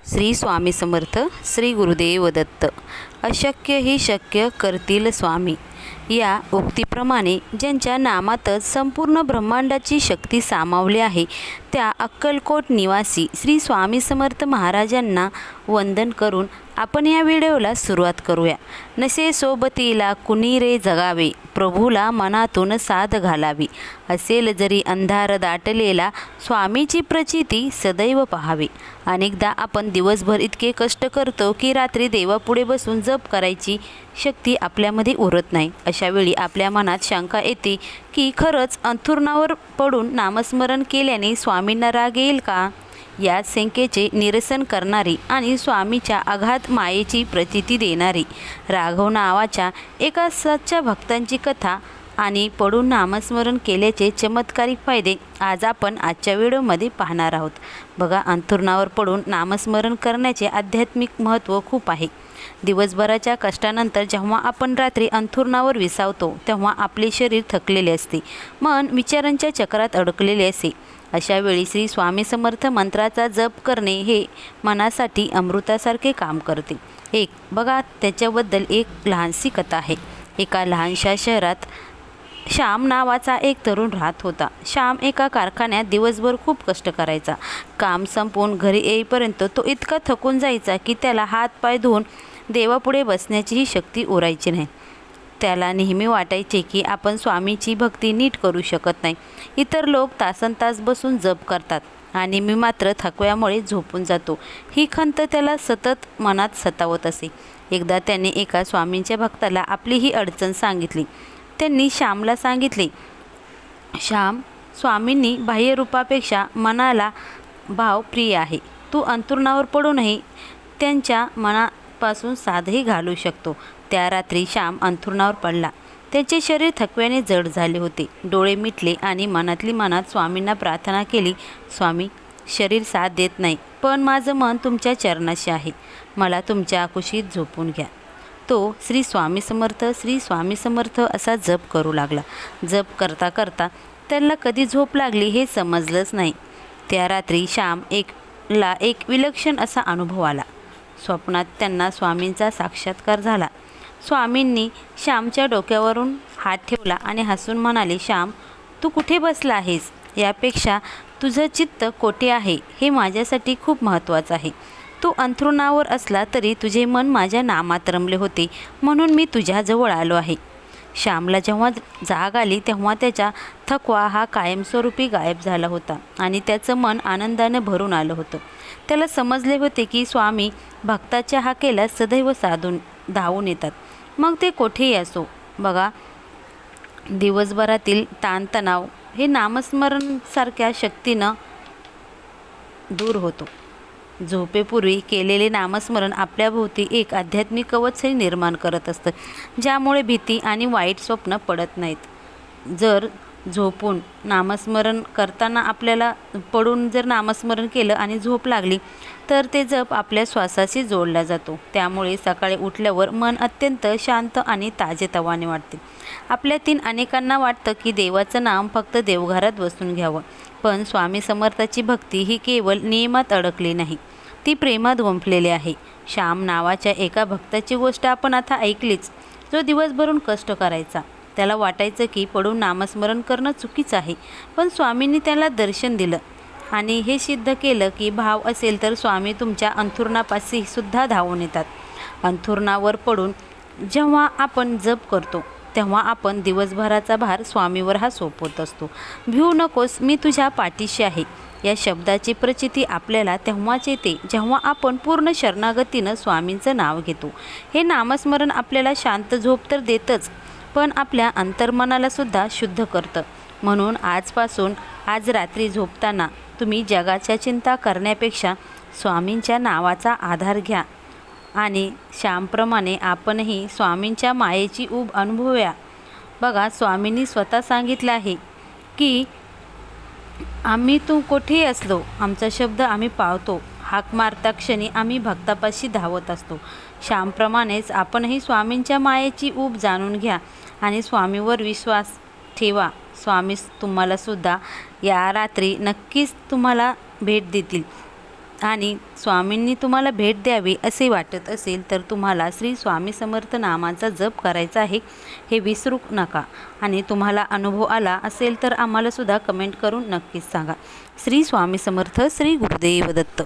श्री स्वामी समर्थ. श्री गुरुदेव दत्त. अशक्य ही शक्य करतील स्वामी या उक्तीप्रमाणे ज्यांच्या नामातच संपूर्ण ब्रह्मांडाची शक्ती सामावली आहे त्या अक्कलकोट निवासी श्री स्वामी समर्थ महाराजांना वंदन करून आपण या व्हिडिओला सुरुवात करूया. नसे सोबतीला कुणी रे जगावे, प्रभूला मनातून साथ घालावी. असेल जरी अंधार दाटलेला, स्वामीची प्रचिती सदैव पहावी. अनेकदा आपण दिवसभर इतके कष्ट करतो की रात्री देवापुढे बसून जप करायची शक्ती आपल्यामध्ये उरत नाही. अशा वेळी आपल्या मनात शंका येते की खरंच अंथरुणावर पडून नामस्मरण केल्याने स्वामींना राग येईल का? या शंकेचे निरसन करणारी आणि स्वामीच्या अगाध मायेची प्रचिती देणारी राघव नावाच्या एका सच्च्या भक्तांची कथा आणि पडून नामस्मरण केल्याचे चमत्कारिक फायदे आज आपण आजच्या व्हिडिओमध्ये पाहणार आहोत. बघा, अंथरुणावर पडून नामस्मरण करण्याचे आध्यात्मिक महत्त्व खूप आहे. दिवसभराच्या कष्टानंतर जेव्हा आपण रात्री अंथरुणावर विसावतो तेव्हा आपले शरीर थकलेले असते, मन विचारांच्या चक्रात अडकलेले असते. अशा वेळी श्री स्वामी समर्थ मंत्राचा जप करणे हे मनासाठी अमृतासारखे काम करते. बघा, त्याच्याबद्दल एक लहानशी कथा आहे. एका लहानशा शहरात श्याम नावाचा एक तरुण राहत होता. श्याम एका कारखान्यात दिवसभर खूप कष्ट करायचा. काम संपवून घरी येईपर्यंत तो इतका थकून जायचा की त्याला हात पाय धुवून देवापुढे बसण्याचीही शक्ती उरायची नाही. त्याला नेहमी वाटायचे की आपण स्वामीची भक्ती नीट करू शकत नाही. इतर लोक तासनतास बसून जप करतात आणि मी मात्र थकव्यामुळे झोपून जातो. ही खंत त्याला सतत मनात सतावत असे. एकदा त्याने एका स्वामींच्या भक्ताला आपली ही अडचण सांगितली. त्यांनी श्यामला सांगितले, श्याम, स्वामींनी बाह्यरूपापेक्षा मनाला भाव प्रिय आहे. तू अंथरुणावर पडूनही त्यांच्या मनापासून साधही घालू शकतो. त्या रात्री श्याम अंथरुणावर पडला. त्याचे शरीर थकव्याने जड झाले होते. डोळे मिटले आणि मनातली मनात स्वामींना प्रार्थना केली, स्वामी, शरीर साथ देत नाही, पण माझं मन तुमच्या चरणाशी आहे. मला तुमच्या कुशीत झोपून घ्या. तो श्री स्वामी समर्थ, श्री स्वामी समर्थ असा जप करू लागला. जप करता करता त्याला कधी झोप लागली हे समजलंच नाही. त्या रात्री श्यामला एक विलक्षण असा अनुभव आला. स्वप्नात त्यांना स्वामींचा साक्षात्कार झाला. स्वामींनी श्यामच्या डोक्यावरून हात ठेवला आणि हसून म्हणाले, श्याम, तू कुठे बसला आहेस? यापेक्षा तुझं चित्त कोठे आहे हे माझ्यासाठी खूप महत्त्वाचं आहे. तू अंथरुणावर असला तरी तुझे मन माझ्या नामात रमले होते, म्हणून मी तुझ्याजवळ आलो आहे. श्यामला जेव्हा जाग आली तेव्हा त्याचा थकवा हा कायमस्वरूपी गायब झाला होता आणि त्याचं मन आनंदाने भरून आलं होतं. त्याला समजले होते की स्वामी भक्ताच्या हाकेला सदैव धावून येतात, मग ते कोठेही असो. बघा, दिवसभरातील ताणतणाव हे नामस्मरणसारख्या शक्तीनं दूर होतो. झोपेपूर्वी केलेले नामस्मरण आपल्याभोवती एक आध्यात्मिक कवचही निर्माण करत असतं, ज्यामुळे भीती आणि वाईट स्वप्न पडत नाहीत. जर झोपून नामस्मरण करताना आपल्याला पडून जर नामस्मरण केलं आणि झोप लागली तर ते जप आपल्या श्वासाशी जोडला जातो. त्यामुळे सकाळी उठल्यावर मन अत्यंत शांत आणि ताजेतवाने वाटते. आपल्यातील अनेकांना वाटतं की देवाचं नाम फक्त देवघरात बसून घ्यावं, पण स्वामी समर्थाची भक्ती ही केवळ नियमात अडकली नाही, ती प्रेमात गुंफलेली आहे. श्याम नावाच्या एका भक्ताची गोष्ट आपण आता ऐकलीच, जो दिवसभरून कष्ट करायचा. त्याला वाटायचं की पडून नामस्मरण करणं चुकीचं आहे, पण स्वामींनी त्याला दर्शन दिलं आणि हे सिद्ध केलं की भाव असेल तर स्वामी तुमच्या अंथरुणापाशी सुद्धा धावून येतात. अंथरुणावर पडून जेव्हा आपण जप करतो तेव्हा आपण दिवसभराचा भार स्वामीवर हा सोपवत असतो. भिवू नकोस, मी तुझ्या पाठीशी आहे. या शब्दाची प्रचिती आपल्याला तेव्हाच येते जेव्हा आपण पूर्ण शरणागतीनं स्वामींचं नाव घेतो. हे नामस्मरण आपल्याला शांत झोप तर देतच, पण आपल्या अंतर्मनाला सुद्धा शुद्ध करतं. म्हणून आजपासून आज रात्री झोपताना तुम्ही जगाच्या चिंता करण्यापेक्षा स्वामींच्या नावाचा आधार घ्या आणि श्यामप्रमाणे आपणही स्वामींच्या मायेची ऊब अनुभवूया. बघा, स्वामींनी स्वतः सांगितलं आहे की आम्ही तू कोठेही असलो आमचा शब्द आम्ही पाळतो. हाक मारता क्षणी आम्ही भक्तापाशी धावत असतो. श्यामप्रमाणेच आपणही स्वामींच्या मायेची ऊब जाणून घ्या आणि स्वामीवर विश्वास ठेवा. स्वामी तुम्हाला सुद्धा या रात्री नक्कीच तुम्हाला भेट देतील. आणि स्वामींनी तुम्हाला भेट द्यावी असे वाटत असेल तर तुम्हाला श्री स्वामी समर्थ नामाचा जप करायचा आहे, हे विसरू नका. आणि तुम्हाला अनुभव आला असेल तर आम्हालासुद्धा कमेंट करून नक्कीच सांगा. श्री स्वामी समर्थ. श्री गुरुदेव दत्त.